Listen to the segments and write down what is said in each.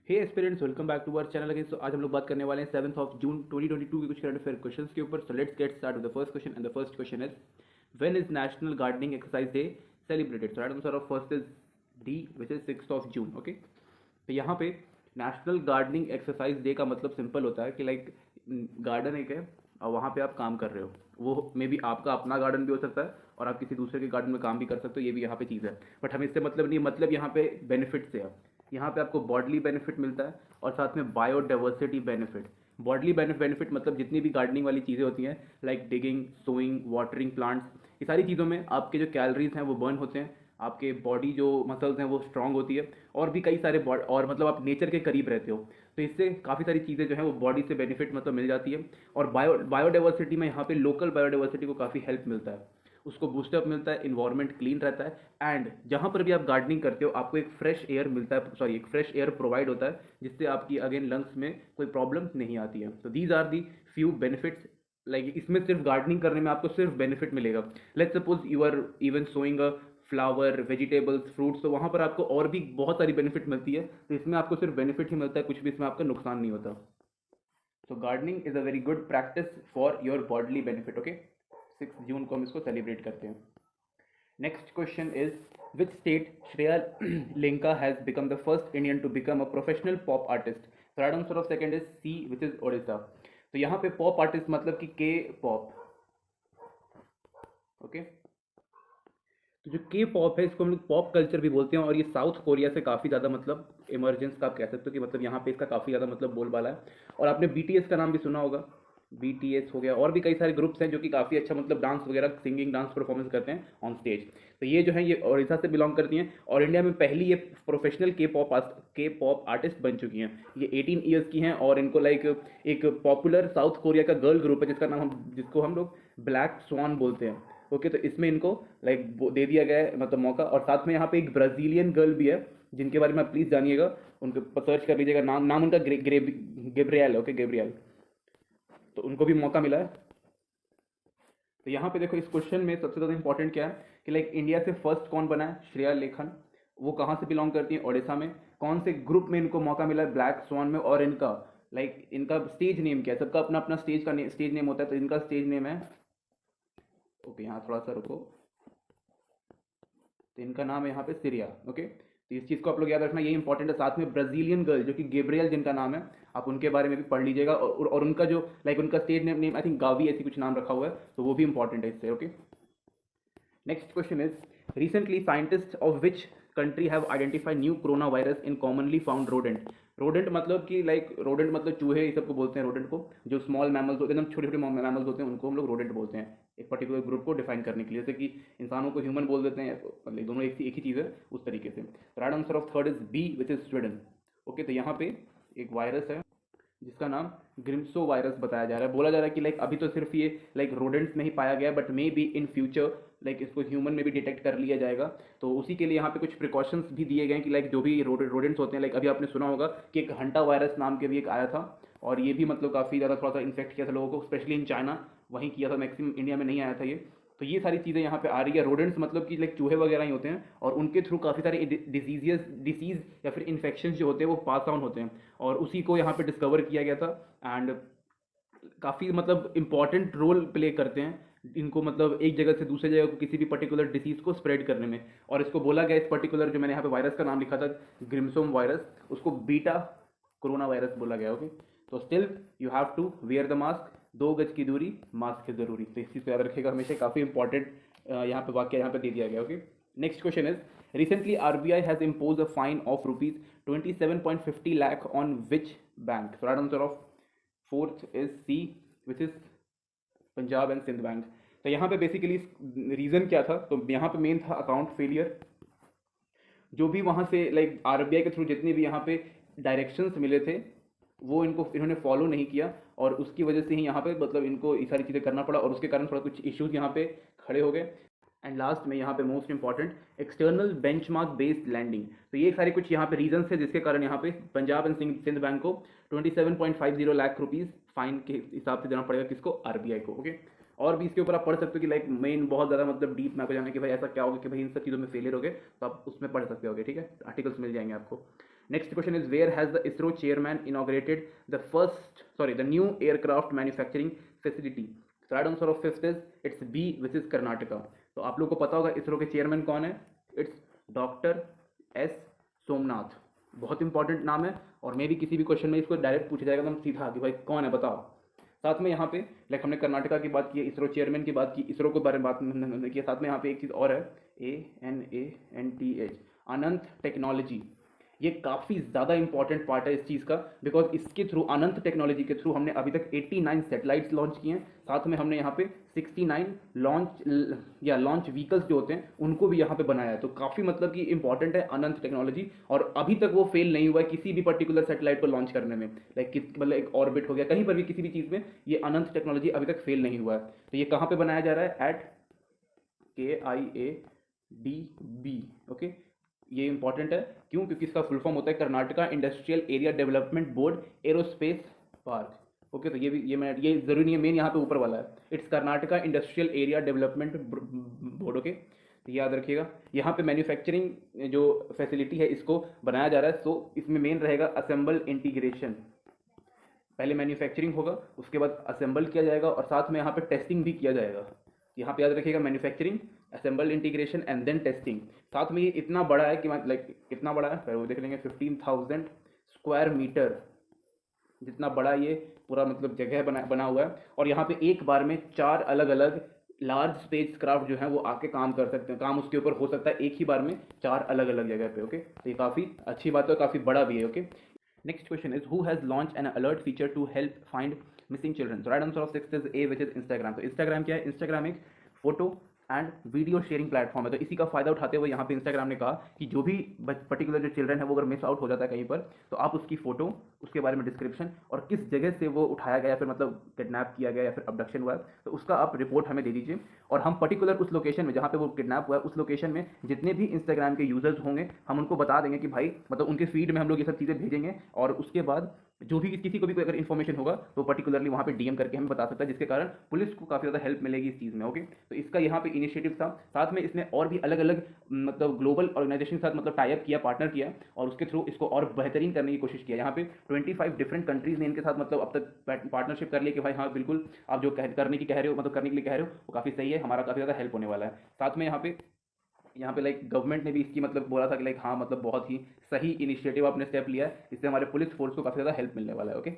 Hey aspirants, welcome back to our channel again. So आज हम लोग बात करने वाले हैं 7 जून 2022 के कुछ करंट अफेयर क्वेश्चंस के ऊपर। So let's get start with the first question and the first question is when is national gardening exercise day celebrated. So right answer of first is D which is 6 June. Okay, तो यहाँ पे national gardening exercise day का मतलब simple होता है कि like garden एक है और वहाँ पे आप काम कर रहे हो। वो मे बी आपका अपना गार्डन भी हो सकता है और आप किसी दूसरे के गार्डन में काम भी कर सकते हो, ये भी यहाँ पे चीज़ है। बट हमें इससे मतलब नहीं, मतलब यहाँ पे बेनिफिट से है। यहाँ पे आपको बॉडली बेनिफिट मिलता है और साथ में बायोडाइवर्सिटी बेनिफिट। बॉडली बेनिफिट मतलब जितनी भी गार्डनिंग वाली चीज़ें होती हैं like digging, sowing, watering plants, ये सारी चीज़ों में आपके जो कैलोरीज हैं वो बर्न होते हैं, आपके बॉडी जो मसल्स हैं वो स्ट्रांग होती है और भी कई सारे और मतलब आप नेचर के करीब रहते हो, तो इससे काफ़ी सारी चीज़ें जो है वो बॉडी से बेनिफिट मतलब मिल जाती है। और बायोडाइवर्सिटी में यहाँ पे लोकल बायोडाइवर्सिटी को काफ़ी हेल्प मिलता है, उसको बूस्टअप मिलता है, इन्वायरमेंट क्लीन रहता है एंड जहाँ पर भी आप गार्डनिंग करते हो आपको एक फ्रेश एयर मिलता है, सॉरी एक फ्रेश एयर प्रोवाइड होता है जिससे आपकी अगेन लंग्स में कोई प्रॉब्लम नहीं आती है। तो these are the few benefits. Like इसमें सिर्फ गार्डनिंग करने में आपको सिर्फ बेनिफिट मिलेगा। Let's suppose you are even sowing a flower, vegetables, fruits, तो वहाँ पर आपको और भी बहुत सारी बेनिफिट मिलती है। तो इसमें आपको सिर्फ बेनिफिट ही मिलता है, कुछ भी इसमें आपका नुकसान नहीं होता। So gardening is a very good practice for your bodily benefit. Okay, 6 जून को हम इसको सेलिब्रेट करते हैं। Next question is, which state Shreya Lenka has become the first Indian to become a professional pop artist? So right answer of second is C, which is Odisha. तो यहाँ पे pop artist मतलब कि के pop. Okay, तो जो के pop है इसको हम लोग पॉप कल्चर भी बोलते हैं और ये साउथ कोरिया से काफ़ी ज़्यादा मतलब इमरजेंस का आप कह सकते हो कि मतलब यहाँ पे इसका काफ़ी ज़्यादा मतलब बोलबाला है। और आपने बीटीएस का नाम भी सुना होगा, बीटीएस हो गया और भी कई सारे ग्रुप्स हैं जो कि काफ़ी अच्छा मतलब डांस वगैरह, सिंगिंग, डांस परफॉर्मेंस करते हैं ऑन स्टेज। तो ये जो है ये ओडिशा से बिलोंग करती हैं और इंडिया में पहली ये प्रोफेशनल के पॉप आर्टिस्ट बन चुकी हैं। ये 18 ईयर्स की हैं और इनको लाइक एक पॉपुलर साउथ कोरिया का गर्ल ग्रुप है जिसको हम लोग ब्लैक स्वान बोलते हैं। ओके, तो इसमें इनको लाइक दे दिया गया है मतलब मौका। और साथ में यहाँ पे एक ब्राज़ीलियन गर्ल भी है जिनके बारे में आप प्लीज़ जानिएगा, उनके सर्च कर लीजिएगा, नाम उनका गेब्रियल। ओके, गेब्रियल, तो उनको भी मौका मिला है। तो यहाँ पे देखो इस क्वेश्चन में सबसे ज़्यादा इंपॉर्टेंट क्या है कि लाइक इंडिया से फर्स्ट कौन बना है, श्रेया लेखन। वो कहाँ से बिलोंग करती है, ओडिशा में। कौन से ग्रुप में इनको मौका मिला है, ब्लैक स्वान में। और इनका लाइक इनका स्टेज नेम क्या है, सबका अपना अपना स्टेज नेम होता है। तो इनका स्टेज नेम है, ओके यहाँ थोड़ा सा रुको, तो इनका नाम है यहाँ पे सीरिया। ओके, तो इस चीज़ को आप लोग याद रखना, ये इंपॉर्टेंट है। साथ में ब्राज़ीलियन गर्ल जो कि गेब्रियल जिनका नाम है, आप उनके बारे में भी पढ़ लीजिएगा। और उनका जो लाइक उनका stage name I think Gavi ऐसी कुछ नाम रखा हुआ है, तो वो भी इंपॉर्टेंट है इससे। Okay, next question is, recently scientist of which country have identify new corona virus in commonly found rodent. Rodent मतलब कि लाइक रोडेंट मतलब चूहे, ये सबको बोलते हैं रोडेंट को। जो स्मॉल मैमल्स होते हैं, एकदम छोटे छोटे मैमल्स होते हैं, उनको हम लोग रोडेंट बोलते हैं एक पर्टिकुलर ग्रुप को डिफाइन करने के लिए। जैसे कि इंसानों को ह्यूमन बोल देते हैं, मतलब दोनों एक ही चीज़ है उस तरीके से। Right answer of third is B which is Sweden. Okay, तो यहाँ पे एक वायरस है जिसका नाम ग्रिम्सो वायरस बताया जा रहा है। बोला जा रहा है कि लाइक अभी तो सिर्फ ये लाइक रोडेंट्स में ही पाया गया है, but may be in future like इसको ह्यूमन में भी डिटेक्ट कर लिया जाएगा। तो उसी के लिए यहाँ पे कुछ प्रिकॉशंस भी दिए गए हैं कि लाइक जो भी रोडेंट्स होते हैं, लाइक अभी आपने सुना होगा कि एक हंटा वायरस नाम के भी एक आया था और ये भी मतलब काफ़ी ज़्यादा थोड़ा सा इन्फेक्ट किया था लोगों को, स्पेशली इन चाइना, वहीं किया था, मैक्सिमम इंडिया में नहीं आया था ये। तो ये सारी चीज़ें यहाँ पे आ रही है। रोडेंट्स मतलब कि लाइक चूहे वगैरह ही होते हैं और उनके थ्रू काफ़ी सारे डिसीज़ या फिर इन्फेक्शन जो होते हैं वो पास ऑन होते हैं और उसी को यहाँ पे डिस्कवर किया गया था। एंड काफ़ी मतलब इंपॉर्टेंट रोल प्ले करते हैं इनको, मतलब एक जगह से दूसरी जगह को किसी भी पर्टिकुलर डिसीज़ को स्प्रेड करने में। और इसको बोला गया, इस पर्टिकुलर जो मैंने यहाँ पे वायरस का नाम लिखा था ग्रिम्सोम वायरस, उसको बीटा कोरोना वायरस बोला गया। ओके, तो still you have to wear the mask, 2 गज की दूरी, मास्क है ज़रूरी। तो इस चीज़ को याद रखिएगा हमेशा, काफ़ी इंपॉर्टेंट यहाँ पे वाक्य यहाँ पे दे दिया गया। Okay, next question is, recently RBI has impose a fine of ₹27.50 lakh on which bank. So right answer of fourth is C which is Punjab and Sindh bank. तो यहाँ पे बेसिकली रीज़न क्या था, तो यहाँ पे मेन था अकाउंट फेलियर। जो भी वहाँ से लाइक आरबीआई के थ्रू जितने भी यहाँ पे डायरेक्शंस मिले थे वो इन्होंने फॉलो नहीं किया और उसकी वजह से ही यहाँ पे मतलब इनको ये सारी चीज़ें करना पड़ा और उसके कारण थोड़ा कुछ इश्यूज यहाँ पे खड़े हो गए। एंड लास्ट में यहाँ पे most important, external benchmark based lending. तो ये सारे कुछ यहाँ पे रीजंस है जिसके कारण यहाँ पे पंजाब एंड सिंध बैंक को 27.50 लाख रुपीज़ फाइन के हिसाब से देना पड़ेगा, किसको, आरबीआई को। ओके, और भी इसके ऊपर आप पढ़ सकते हो कि लाइक मेन बहुत ज़्यादा मतलब डीप में आपको जाना कि भाई ऐसा क्या होगा कि भाई इन सब चीज़ों में फेलियर हो गए, तो आप उसमें पढ़ सकते होगे। ठीक है, आर्टिकल्स मिल जाएंगे आपको। Next question is where has the ISRO chairman inaugurated the new aircraft manufacturing facility? Right answer of fifth is it's B which is Karnataka. तो आप लोग को पता होगा इसरो के चेयरमैन कौन है, इट्स डॉक्टर एस सोमनाथ। बहुत इंपॉर्टेंट नाम है और मे भी किसी भी क्वेश्चन में इसको डायरेक्ट पूछा जाएगा एकदम सीधा कि भाई कौन है बताओ। साथ में यहाँ पे लाइक हमने कर्नाटका की बात की, इसरो चेयरमैन की बात की, इसरो के बारे में बात की, साथ में यहाँ पे एक चीज़ और है, ANANTH, अनंत टेक्नोलॉजी। ये काफ़ी ज़्यादा इंपॉर्टेंट पार्ट है इस चीज़ का, बिकॉज इसके थ्रू, अनंत टेक्नोलॉजी के थ्रू हमने अभी तक 89 सैटेलाइट्स लॉन्च किए हैं। साथ में हमने यहाँ पे 69 लॉन्च व्हीकल्स जो होते हैं उनको भी यहाँ पे बनाया है। तो काफ़ी मतलब कि इंपॉर्टेंट है अनंत टेक्नोलॉजी, और अभी तक वो फेल नहीं हुआ है किसी भी पर्टिकुलर सैटेलाइट को लॉन्च करने में। लाइक मतलब एक ऑर्बिट हो गया, कहीं पर भी किसी भी चीज़ में ये अनंत टेक्नोलॉजी अभी तक फेल नहीं हुआ है। तो ये कहाँ पर बनाया जा रहा है? At KIADB। ओके, ये इंपॉर्टेंट है क्यों? क्योंकि इसका फुल फॉर्म होता है Karnataka industrial area development board aerospace park. Okay, तो ये जरूरी नहीं है, मेन यहाँ पे ऊपर वाला है, it's Karnataka industrial area development board. Okay, तो याद रखिएगा, यहाँ पे मैन्युफैक्चरिंग जो फैसिलिटी है इसको बनाया जा रहा है। सो इसमें मेन रहेगा असेंबल इंटीग्रेशन। पहले मैन्युफैक्चरिंग होगा, उसके बाद असेंबल किया जाएगा और साथ में यहाँ पे टेस्टिंग भी किया जाएगा। यहाँ पे याद रखिएगा, manufacturing, assemble, integration and then testing. साथ में ये इतना बड़ा है कि लाइक इतना बड़ा है, वो देख लेंगे 15,000 स्क्वायर मीटर जितना बड़ा ये पूरा मतलब जगह बना हुआ है। और यहाँ पे एक बार में 4 अलग अलग लार्ज स्पेस क्राफ्ट जो है वो आके काम कर सकते हैं, काम उसके ऊपर हो सकता है एक ही बार में 4 अलग अलग जगह पे। ओके, तो ये काफ़ी अच्छी बात है, काफ़ी बड़ा भी है। Okay, next question is who has launch an alert feature to help find missing children? Right answer of sixth is A which is Instagram. तो इंस्टाग्राम क्या है? इंस्टाग्राम एक photo and video sharing platform है। तो इसी का फायदा उठाते हुए यहाँ पे इंस्टाग्राम ने कहा कि जो भी पर्टिकुलर जो चिल्ड्रन है वो अगर मिस आउट हो जाता है कहीं पर, तो आप उसकी फोटो, उसके बारे में डिस्क्रिप्शन और किस जगह से वो उठाया गया या फिर मतलब किडनैप किया गया या फिर अबडक्शन हुआ है, तो उसका आप रिपोर्ट हमें दे दीजिए। और हम पर्टिकुलर उस लोकेशन में जहाँ पे वो किडनैप हुआ है उस लोकेशन में जितने भी इंस्टाग्राम के यूजर्स होंगे हम उनको बता देंगे कि भाई मतलब उनके फीड में हम लोग ये सब चीज़ें भेजेंगे, और उसके बाद जो भी किसी को भी कोई अगर इन्फॉर्मेशन होगा तो पर्टिकुलरली वहाँ पे डीएम करके हमें बता सकता है, जिसके कारण पुलिस को काफ़ी ज़्यादा हेल्प मिलेगी इस चीज़ में। ओके, तो इसका यहाँ पे इनिशिएटिव था। साथ में इसने और भी अलग अलग मतलब ग्लोबल ऑर्गेनाइजेशन के साथ मतलब टाई अप किया, पार्टनर किया, और उसके थ्रू इसको और बेहतरीन करने की कोशिश किया। यहाँ पे 25 डिफरेंट कंट्रीज ने इनके साथ मतलब अब तक पार्टनरशिप कर लिया कि भाई हाँ बिल्कुल आप जो करने की कह रहे हो, मतलब करने के लिए कह रहे हो वो काफ़ी सही है, हमारा काफ़ी ज़्यादा हेल्प होने वाला है। साथ में यहाँ पे लाइक गवर्नमेंट ने भी इसकी मतलब बोला था कि लाइक हाँ मतलब बहुत ही सही इनिशिएटिव आपने स्टेप लिया है, इससे हमारे पुलिस फोर्स को काफ़ी ज़्यादा हेल्प मिलने वाला है। Okay,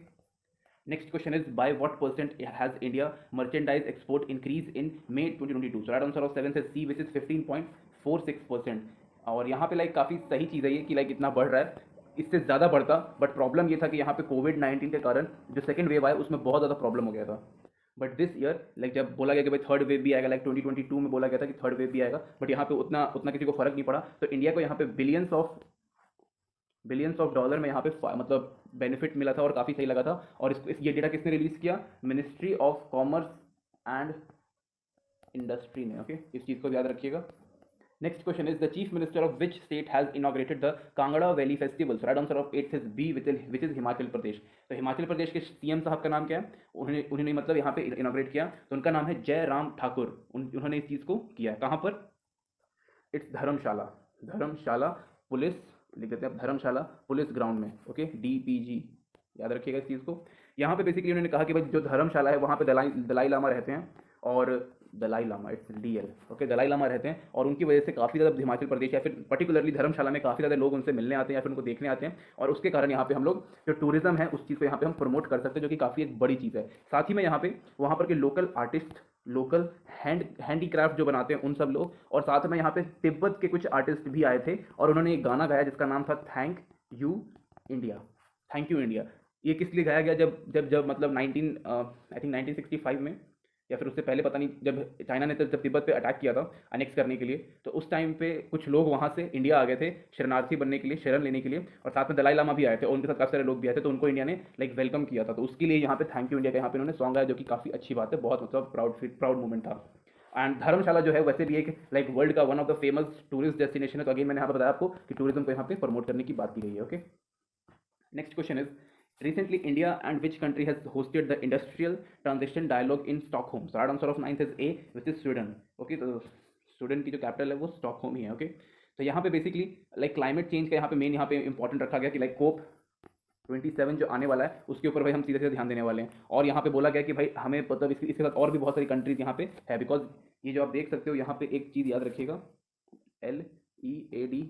next question is by what percent has India merchandise export increase in May 2022? So right answer of 7 is C which is 15.46%। और यहाँ पे लाइक काफ़ी सही चीज़ है ये कि लाइक इतना बढ़ रहा है, इससे ज़्यादा बढ़ता, बट प्रॉब्लम ये था कि यहाँ पे कोविड-19 के कारण जो सेकंड वेव आया उसमें बहुत ज़्यादा प्रॉब्लम हो गया था। बट दिस ईयर लाइक जब बोला गया कि भाई थर्ड वेव भी आएगा, लाइक 2022 में बोला गया था कि थर्ड वेव भी आएगा, बट यहाँ पे उतना किसी को फर्क नहीं पड़ा। तो इंडिया को यहाँ पे बिलियंस ऑफ डॉलर में यहाँ पे मतलब बेनिफिट मिला था और काफ़ी सही लगा था। और ये डेटा किसने रिलीज़ किया? Ministry of commerce and industry ने। ओके, इस चीज़ को याद रखिएगा। Next question is the chief minister of which state has inaugurated the Kangra valley festival? Right answer of 8th is B which is Himachal Pradesh. तो हिमाचल प्रदेश के सीएम साहब का नाम क्या है? उन्होंने मतलब यहाँ पे इनॉग्रेट किया, तो उनका नाम है जयराम ठाकुर। उन्होंने इस चीज़ को किया कहाँ पर? इट्स धर्मशाला पुलिस, लिख देते हैं धर्मशाला पुलिस ग्राउंड में। ओके, DPG, याद रखिएगा इस चीज़ को। यहाँ पे बेसिकली उन्होंने कहा कि भाई जो धर्मशाला है वहाँ पे दलाई लामा रहते हैं, और Dalai Lama, it's DL। Okay, Dalai Lama रहते हैं, और उनकी वजह से काफ़ी ज़्यादा हिमाचल प्रदेश या फिर पर्टिकुलरली धर्मशाला में काफ़ी ज़्यादा लोग उनसे मिलने आते हैं या फिर उनको देखने आते हैं, और उसके कारण यहाँ पे हम लोग जो टूरिज्म है उस चीज़ को यहाँ पे हम प्रमोट कर सकते हैं, जो कि काफ़ी एक बड़ी चीज़ है। साथ ही में यहाँ पे वहाँ पर के लोकल आर्टिस्ट, लोकल हैंडीक्राफ्ट जो बनाते हैं उन सब लोग, और साथ में यहाँ पे तिब्बत के कुछ आर्टिस्ट भी आए थे और उन्होंने एक गाना गाया जिसका नाम था थैंक यू इंडिया। ये किस लिए गाया गया? जब मतलब 1965 में या फिर उससे पहले पता नहीं, जब चाइना ने जब तिब्बत पे अटैक किया था अनेक्स करने के लिए, तो उस टाइम पे कुछ लोग वहाँ से इंडिया आ गए थे शरणार्थी बनने के लिए, शरण लेने के लिए, और साथ में दलाई लामा भी आए थे और उनके साथ काफ़ी सारे लोग भी आए थे, तो उनको इंडिया ने लाइक वेलकम किया था। तो उसके लिए यहाँ पे थैंक यू इंडिया का यहाँ पे उन्होंने सॉन्ग गाया, जो कि काफ़ी अच्छी बात है, बहुत मतलब प्राउड मोमेंट था। एंड धर्मशाला जो है वैसे भी एक लाइक वर्ल्ड का one of the famous tourist destination है, तो अगेन मैंने यहाँ पर बताया आपको कि टूरिज्म को यहाँ पे प्रमोट करने की बात की गई है। Okay, next question is recently India and which country has hosted the industrial transition dialogue in Stockholm? So right answer of 9th is A which is Sweden. Okay, तो स्वीडन की जो कैपिटल है वो स्टॉकहोम ही है। Okay, तो यहाँ पे basically like climate change का यहाँ पे मेन यहाँ पे इंपॉर्टेंट रखा गया कि लाइक कोप 27 जो आने वाला है उसके ऊपर भाई हम सीधे सीधे ध्यान देने वाले हैं। और यहाँ पे बोला गया कि भाई हमें मतलब इसके साथ और भी बहुत सारी कंट्रीज यहाँ पे है, बिकॉज ये जो आप देख सकते हो यहाँ पे एक चीज़ याद रखिएगा, LEADIT,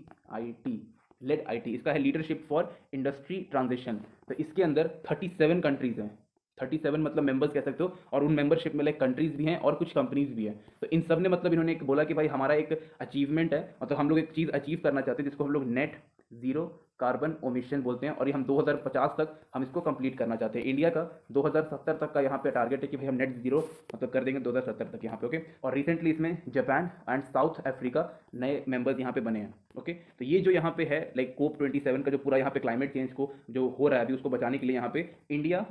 लेड आई टी, इसका है लीडरशिप फॉर इंडस्ट्री ट्रांजिशन। तो इसके अंदर 37 कंट्रीज हैं, 37 मतलब मेंबर्स कह सकते हो, और उन मेंबरशिप में लाइक कंट्रीज भी हैं और कुछ कंपनीज भी हैं। तो इन सब ने मतलब इन्होंने एक बोला कि भाई हमारा एक अचीवमेंट है, मतलब हम लोग एक चीज़ अचीव करना चाहते हैं जिसको हम लोग नेट जीरो कार्बन ओमिशन बोलते हैं, और ये हम 2050 तक हम इसको कंप्लीट करना चाहते हैं। इंडिया का 2070 तक का यहाँ पे टारगेट है कि भाई हम नेट जीरो मतलब कर देंगे 2070 तक यहाँ पे, ओके। और रिसेंटली इसमें जापान एंड साउथ अफ्रीका नए मेंबर्स यहाँ पे बने हैं, ओके। तो ये जो यहाँ पे है लाइक कोप 27 का जो पूरा यहाँ पे क्लाइमेट चेंज को जो हो रहा है अभी उसको बचाने के लिए यहाँ पे इंडिया,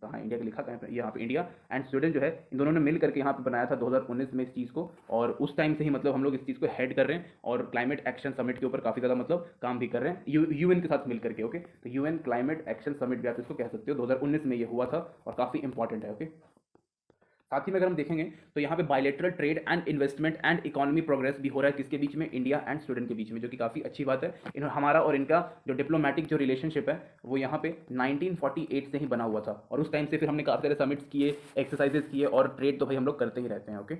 कहाँ इंडिया का लिखा कहाँ पे, यहाँ पे इंडिया एंड स्वीडन जो है इन दोनों ने मिल करके यहाँ पे बनाया था 2019 में इस चीज़ को, और उस टाइम से ही मतलब हम लोग इस चीज़ को हेड कर रहे हैं और क्लाइमेट एक्शन समिट के ऊपर काफ़ी ज़्यादा मतलब काम भी कर रहे हैं यूएन के साथ मिल करके, ओके। तो यूएन क्लाइमेट एक्शन समिट भी आप इसको कह सकते हो, 2019 में ये हुआ था और काफ़ी इंपॉर्टेंट है, ओके। साथ ही में अगर हम देखेंगे तो यहाँ पे bilateral trade and investment and economy progress भी हो रहा है, किसके बीच में, इंडिया एंड स्वीडन के बीच में, जो कि काफ़ी अच्छी बात है। हमारा और इनका जो डिप्लोमेटिक जो रिलेशनशिप है वो यहाँ पे 1948 से ही बना हुआ था, और उस टाइम से फिर हमने काफ़ी सारे समिट्स किए, एक्सरसाइजेस किए, और ट्रेड तो भाई हम लोग करते ही रहते हैं, okay.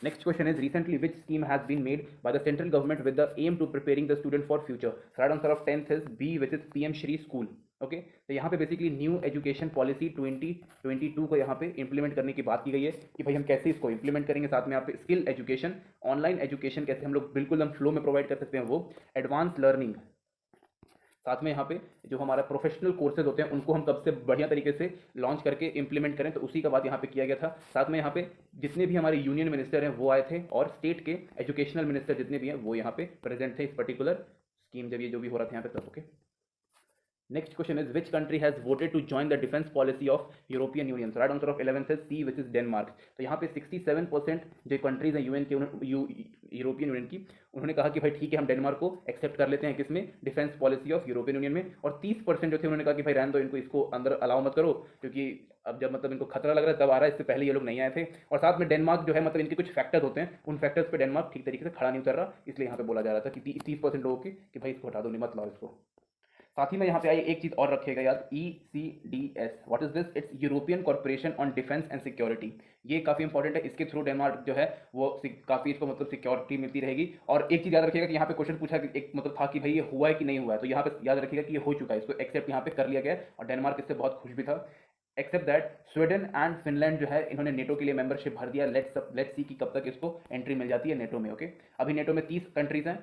Next question is, recently which scheme has been made by the central government with the aim to preparing the student for future? So right answer of 10th is B, which is PM Shri School. Okay तो यहाँ पे basically new education policy 2022 को यहाँ पे implement करने की बात की गई है कि भाई हम कैसे इसको इंप्लीमेंट करेंगे। साथ में यहाँ पे स्किल एजुकेशन, ऑनलाइन एजुकेशन कैसे हम लोग बिल्कुल हम फ्लो में प्रोवाइड कर सकते हैं वो, एडवांस लर्निंग, साथ में यहाँ पे जो हमारा प्रोफेशनल कोर्सेज होते हैं उनको हम कब से बढ़िया तरीके से लॉन्च करके इंप्लीमेंट करें, तो उसी का बात यहाँ पे किया गया था। साथ में यहाँ पे जितने भी हमारे यूनियन मिनिस्टर हैं वो आए थे, और स्टेट के एजुकेशनल मिनिस्टर जितने भी हैं वो यहाँ पे प्रेजेंट थे इस पर्टिकुलर स्कीम जब ये जो भी हो रहा था यहाँ पे तब, okay. Next question is, which country has voted to join the defense policy of European Union? So right answer of 11th is C, which is Denmark. तो यहाँ पे 67% जो कंट्रीज हैं यूएन के यूरोपियन यूनियन की, उन्होंने कहा कि भाई ठीक है हम डेनमार्क को एक्सेप्ट कर लेते हैं किसमें, defence policy of European union में। और 30% जो थे उन्होंने कहा कि भाई रहने दो इनको, इसको अंदर अलाउ मत करो, क्योंकि अब जब मतलब इनको खतरा लग रहा है तब आ रहा है, इससे पहले ये लोग नहीं आए थे। और साथ में डेनमार्क जो है मतलब इनके कुछ फैक्टर्स होते हैं, उन फैक्टर्स पे डेनमार्क ठीक तरीके से खड़ा नहीं उतर रहा, इसलिए यहाँ पे बोला जा रहा था कि 30% लोगों की कि भाई इसको हटा दो, नहीं मत लाओ इसको। साथ ही में यहाँ पे आइए एक चीज़ और रखिएगा याद, ECDS, what is this, it's European corporation on defence and security. ये काफ़ी इंपॉर्टेंट है, इसके थ्रू डेनमार्क जो है वो काफ़ी इसको मतलब सिक्योरिटी मिलती रहेगी। और एक चीज़ याद रखिएगा कि यहाँ पे क्वेश्चन पूछा कि एक मतलब था कि भाई ये हुआ है कि नहीं हुआ है, तो यहाँ पे याद रखिएगा कि ये हो चुका है, इसको एक्सेप्ट यहाँ पे कर लिया गया है, और डेनमार्क इससे बहुत खुश भी था। Except that Sweden and Finland जो है इन्होंने नेटो के लिए मेंबरशिप भर दिया। लेट्स सी कि कब तक इसको एंट्री मिल जाती है नेटो में, ओके। अभी नेटो में 30 कंट्रीज हैं,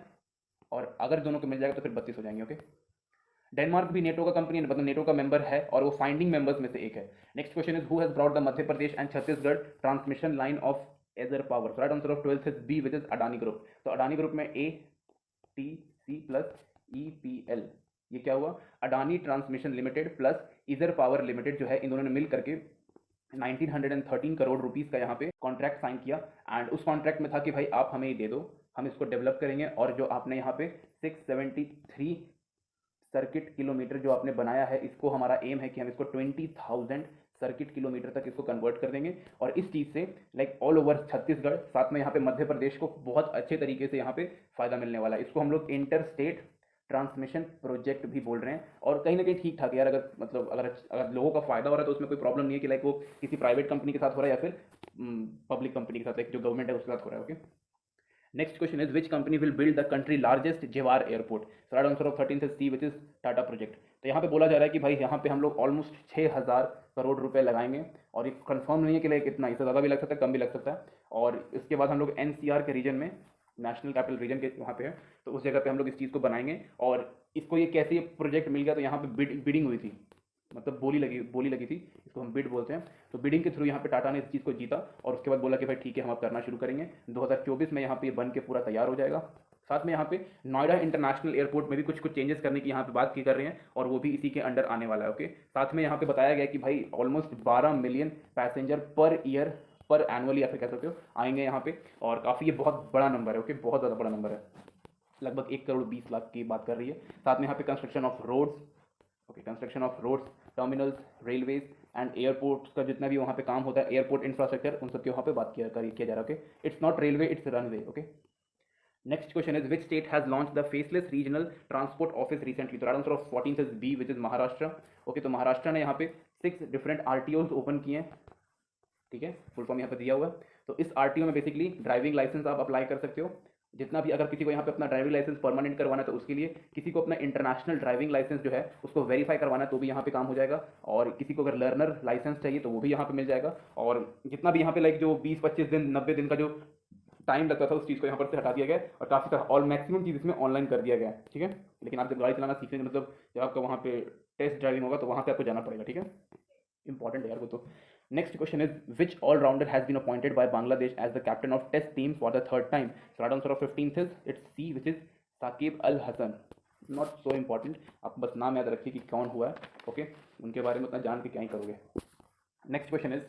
और अगर दोनों को मिल जाएगा तो फिर 32 हो जाएंगे, ओके। डेनमार्क भी नेटो का कंपनी मतलब नेटो का मेंबर है, और वो फाइंडिंग मेंबर्स में से एक है। Next question is, who has brought the Madhya Pradesh and Chhattisgarh transmission line of Essar power? Right answer of 12th is B, which is Adani group. तो अडानी ग्रुप में ATC प्लस EPL, ये क्या हुआ, Adani transmission limited plus Essar power limited जो है, इन दोनों ने मिल करके 1913 करोड़ रुपीस का यहाँ पे कॉन्ट्रैक्ट साइन किया। एंड उस कॉन्ट्रैक्ट में था कि भाई आप हमें ये दे दो, हम इसको डेवलप करेंगे, और जो आपने यहाँ पे 673 सर्किट किलोमीटर जो आपने बनाया है, इसको हमारा एम है कि हम इसको 20,000 सर्किट किलोमीटर तक इसको कन्वर्ट कर देंगे। और इस चीज़ से लाइक ऑल ओवर छत्तीसगढ़, साथ में यहाँ पे मध्य प्रदेश को बहुत अच्छे तरीके से यहाँ पे फ़ायदा मिलने वाला है। इसको हम लोग इंटर स्टेट ट्रांसमिशन प्रोजेक्ट भी बोल रहे हैं, और कहीं ना कहीं ठीक ठाक यार, अगर मतलब अगर लोगों का फ़ायदा हो रहा है तो उसमें कोई प्रॉब्लम नहीं है कि लाइक वो किसी प्राइवेट कंपनी के साथ हो रहा है या फिर पब्लिक कंपनी के साथ, लाइक जो गवर्नमेंट है उसके साथ हो रहा है, okay. Next question is, which company will build the country largest Jewar airport? So right answer of 13th is C, which is Tata project. तो यहाँ पे बोला जा रहा है कि भाई यहाँ पे हम लोग ऑलमोस्ट 6,000 करोड़ रुपए लगाएंगे, और ये कंफर्म नहीं है कि लाइक इतना, इससे ज़्यादा भी लग सकता है, कम भी लग सकता है। और इसके बाद हम लोग NCR के रीजन में, नेशनल कैपिटल रीजन के वहाँ पे है, तो उस जगह पे हम लोग इस चीज़ को बनाएंगे। और इसको ये कैसे प्रोजेक्ट मिल गया, तो यहाँ पे बिडिंग हुई थी, मतलब बोली लगी थी, इसको हम बिड बोलते हैं। तो बिडिंग के थ्रू यहाँ पे टाटा ने इस चीज़ को जीता, और उसके बाद बोला कि भाई ठीक है हम अब करना शुरू करेंगे। 2024 में यहाँ पे बन के पूरा तैयार हो जाएगा। साथ में यहाँ पे नोएडा इंटरनेशनल एयरपोर्ट में भी कुछ चेंजेस करने की यहाँ पे बात की कर रहे हैं, और वो भी इसी के अंडर आने वाला है, ओके। साथ में यहाँ पे बताया गया कि भाई almost 12 million passenger per year पर एनुअली आप कह सकते हो आएंगे यहाँ पे, और काफ़ी ये बहुत बड़ा नंबर है, ओके, बहुत ज़्यादा बड़ा नंबर है, लगभग 1,20,00,000 की बात कर रही है। साथ में यहाँ पे construction of roads, okay, construction of roads, terminals, railways and airports का जितना भी वहाँ पे काम होता है, एयरपोर्ट इंफ्रास्ट्रक्चर, उन सब के वहाँ पे बात किया जा रहा है, okay. It's not railway, it's runway, okay. Next question is which state has launch the faceless regional transport office recently. तो right answer of 14th is B which is Maharashtra. Okay, तो महाराष्ट्र ने यहाँ पे 6 डिफरेंट आरटीओज ओपन किए हैं, ठीक है, full form यहाँ पे दिया हुआ है। तो इस आरटीओ में बेसिकली ड्राइविंग लाइसेंस आप अप्लाई कर सकते हो, जितना भी, अगर किसी को यहाँ पे अपना ड्राइविंग लाइसेंस परमानेंट करवाना है तो उसके लिए, किसी को अपना इंटरनेशनल ड्राइविंग लाइसेंस जो है उसको वेरीफाई करवाना है तो भी यहाँ पे काम हो जाएगा, और किसी को अगर लर्नर लाइसेंस चाहिए तो वो भी यहाँ पे मिल जाएगा। और जितना भी यहाँ पे लाइक जो 20-25 दिन 90 दिन का जो टाइम लगता था उस चीज़ को यहाँ पर से हटा दिया गया और काफ़ी सारा और मैक्सिमम चीज़ इसमें ऑनलाइन कर दिया गया है, ठीक है। लेकिन आप जब गाड़ी चलाना सीखेंगे, मतलब जब आपका वहाँ पे टेस्ट ड्राइविंग होगा तो वहाँ पे आपको जाना पड़ेगा, ठीक है, इंपॉर्टेंट है यार वो तो। Next question is which allrounder has been appointed by Bangladesh as the captain of test team for the third time. So right answer of 15th is it's C which is Shakib Al Hasan. Not so important, आप बस नाम याद रखिए कि कौन हुआ है, okay, उनके बारे में उतना जान के क्या ही करोगे। Next question is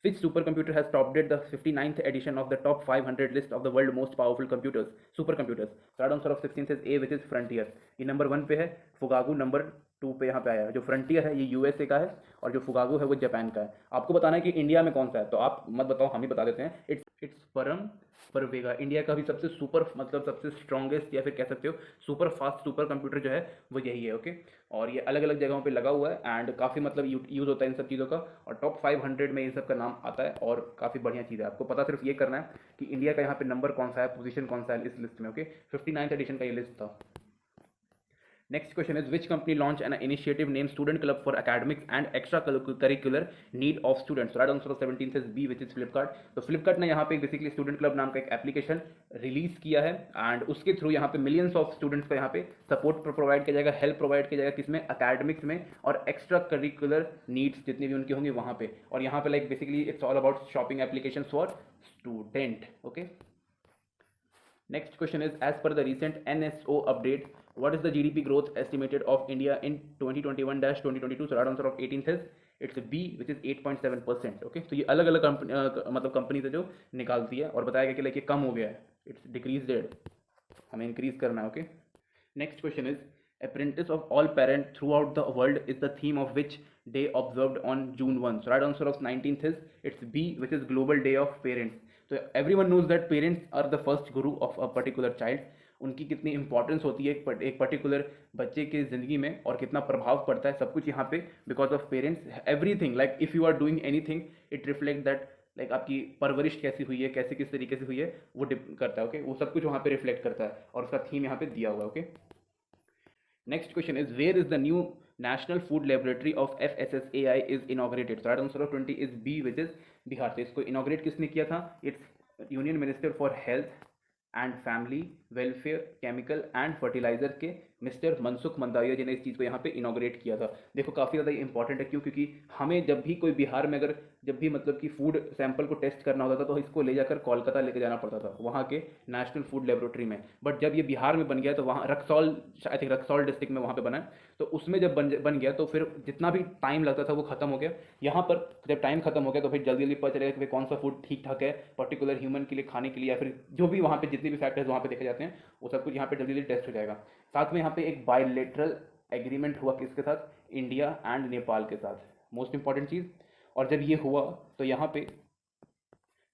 which supercomputer has topped the 59th edition of the top 500 list of the world most powerful computers, supercomputers? So right answer of 16th is A, which is Frontier. ये number 1 पे है, फुगागू number 2 पे यहाँ पे आया है। जो frontier है ये यूएसए का है और जो फुगागू है वो जापान का है। आपको बताना है कि इंडिया में कौन सा है, तो आप मत बताओ, हम ही बता देते हैं। इट्स परम परवेगा, इंडिया का भी सबसे सुपर, मतलब सबसे स्ट्रॉन्गेस्ट या फिर कह सकते हो सुपर फास्ट सुपर कंप्यूटर जो है वो यही है, ओके। और ये अलग अलग जगहों पे लगा हुआ है एंड काफ़ी मतलब यूज़ होता है इन सब चीज़ों का, और टॉप 500 में इन सब का नाम आता है और काफ़ी बढ़िया चीज़ है। आपको पता सिर्फ ये करना है कि इंडिया का यहाँ पे नंबर कौन सा है, पोजीशन कौन सा है इस लिस्ट में, ओके। 59th एडिशन का ये लिस्ट था। Next question is which company launched an initiative named Student Club for academics and extracurricular need of students? So right answer of 17th is B, which is Flipkart. तो Flipkart ने यहाँ पे basically student club नाम का एक application release किया है and उसके थ्रू यहाँ पे मिलियंस ऑफ स्टूडेंट्स को यहाँ पे सपोर्ट प्रोवाइड किया जाएगा, हेल्प प्रोवाइड किया जाएगा, किसमें, अकेडमिक्स में और एक्स्ट्रा करिकुलर नीड्स जितनी भी उनकी होंगी वहाँ पे। और यहाँ पे like basically it's all about shopping application for student, okay. Next question is as per the recent NSO update, what is the GDP growth estimated of India in 2021-2022? So right answer of 18th is it's B, which is 8.7%, okay। तो ये अलग अलग मतलब company से जो निकालती है और बताया गया कि लाइक ये कम हो गया है, इट्स डिक्रीजेड, हमें इंक्रीज करना है, okay. Next question is apprentice of all parent throughout the world is the theme of which day observed on June 1? So right answer of 19th is it's B, which is global day of parents. So everyone knows that parents are the first guru of a particular child. उनकी कितनी importance होती है एक particular बच्चे की ज़िंदगी में और कितना प्रभाव पड़ता है सब कुछ यहाँ पे because of parents. Everything like if you are doing anything it reflect that like आपकी परवरिश कैसी हुई है, कैसे किस तरीके से हुई है वो करता है, ओके। वो सब कुछ वहाँ पे रिफ्लेक्ट करता है और उसका थीम यहाँ पे दिया हुआ है, okay. Next question is where is the new National Food Laboratory of FSSAI is inaugurated? So right answer of 20 is B, which is Bihar. तो इसको इनॉग्रेट किसने किया था? It's union minister for health and family welfare chemical and fertiliser के mister Mansukh Mandaviya ji ने इस चीज़ को यहाँ पे इनॉग्रेट किया था। देखो काफ़ी ज़्यादा इंपॉर्टेंट है, क्यों? क्योंकि हमें जब भी कोई बिहार में अगर जब भी मतलब कि फूड सैंपल को टेस्ट करना होता था तो इसको ले जाकर कोलकाता लेके जाना पड़ता था वहाँ के नेशनल फूड लेबोरेटरी में। बट जब ये बिहार में बन गया तो वहाँ Raxaul, I think Raxaul district में वहाँ पे बना है, तो उसमें जब बन गया तो फिर जितना भी टाइम लगता था वो खत्म हो गया। यहाँ पर जब टाइम खत्म हो गया तो फिर जल्दी जल्दी पता चलेगा कि भाई कौन सा फूड ठीक ठाक है पर्टिकुलर ह्यूमन के लिए खाने के लिए, या फिर जो भी वहाँ पे जितने भी फैक्टर्स वहाँ पे देखे जाते हैं वो सब कुछ यहाँ पे जल्दी जल्दी टेस्ट हो जाएगा। साथ में यहाँ पे एक बायलैटरल एग्रीमेंट हुआ किसके साथ? इंडिया एंड नेपाल के साथ, मोस्ट इंपॉर्टेंट चीज़। और जब ये हुआ तो यहाँ पे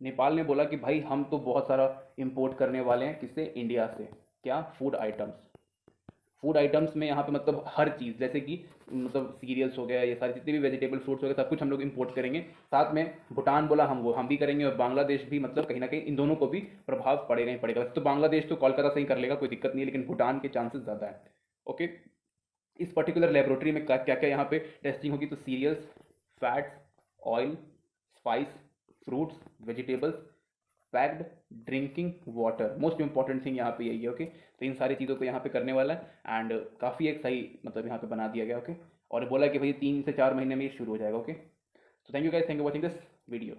नेपाल ने बोला कि भाई हम तो बहुत सारा इंपोर्ट करने वाले हैं, किससे? इंडिया से। क्या? Food items. फूड आइटम्स में यहाँ पे मतलब हर चीज़, जैसे कि मतलब सीरियल्स हो गया, ये सारी जितने भी वेजिटेबल फ्रूट्स हो गए सब कुछ हम लोग इंपोर्ट करेंगे। साथ में भूटान बोला हम भी करेंगे, और बांग्लादेश भी, मतलब कहीं ना कहीं इन दोनों को भी प्रभाव पड़ेगा ही पड़ेगा। तो बांग्लादेश तो कोलकाता से ही कर लेगा, कोई दिक्कत नहीं है, लेकिन भूटान के चांसेस ज़्यादा है, ओके। इस पर्टिकुलर लेबोरेटरी में क्या क्या यहाँ पे टेस्टिंग होगी? तो cereals, fats, oil, spice, fruits, vegetables, packed drinking water, most important thing यहाँ पे यही है, ओके। तो इन सारी चीज़ों को यहाँ पे करने वाला है एंड काफ़ी एक सही मतलब यहाँ पे बना दिया गया, ओके। और बोला कि भाई 3 से 4 महीने में ये शुरू हो जाएगा, ओके। तो thank you guys, thank you watching this video.